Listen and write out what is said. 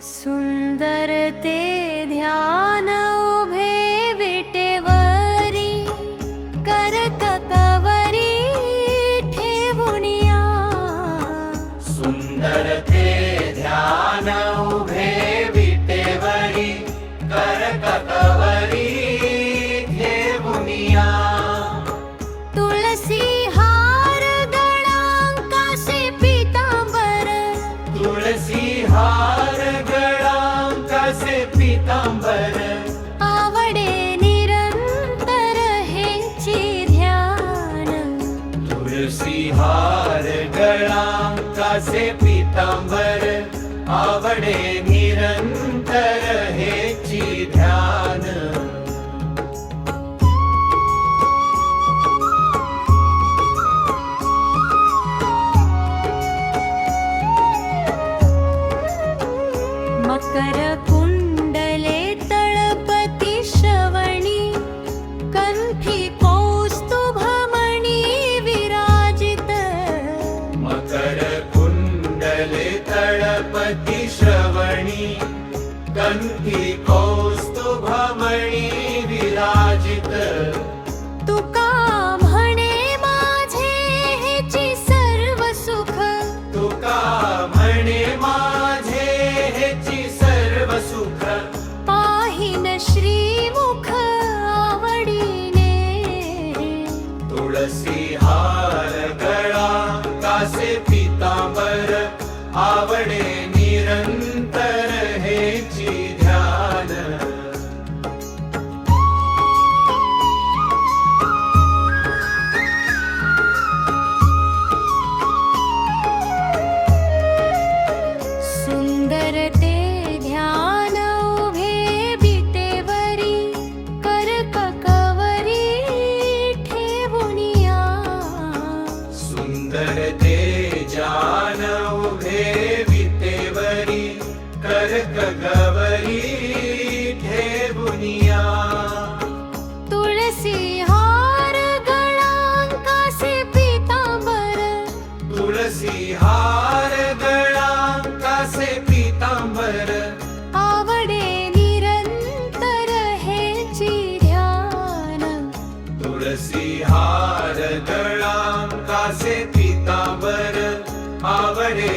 सुंदर ते ध्यान उभे विटेवरी, करकतवरी ठेवुनिया। सुंदर ते ध्यान उभे विटेवरी, करकतवरी ठेवुनिया। तुळसी हार गळांकासे पीतांबर, तुळसी हार गळांकासे पीतांबर, आवडे निरंतर हेची ध्यान। तुळसी हार गळांकासे पीतांबर, आवडे निरंतर हेची ध्यान। मकर कुंडले तळपती श्रवणी, कंठी कौस्तुभमणी विराजित। मकर कुंडले तळपती श्रवणी, कंठी कौस्तुभमणी विराजित। तुका म्हणे माझे हेची सर्व सुख, तुका म्हणे माझे हेची सर्व सुख, पाहिन श्रीमुख आवडीने। तुळसी हार गळांकासे पीतांबर, आवडे निरंतर हेची ध्यान। सुंदर ते ध्यान उभे विटेवरी, करककवरी ठेवुनिया। सुंदर ते ध्यान उभे विटेवरी, करकगवरी ठेवुनिया। तुळसी हार गळांकासे पीतांबर, तुळसी हार गळांकासे पीतांबर, आवडे निरंतर हेची ध्यान। तुळसी हार गळांकासे पीतांबर, आवडे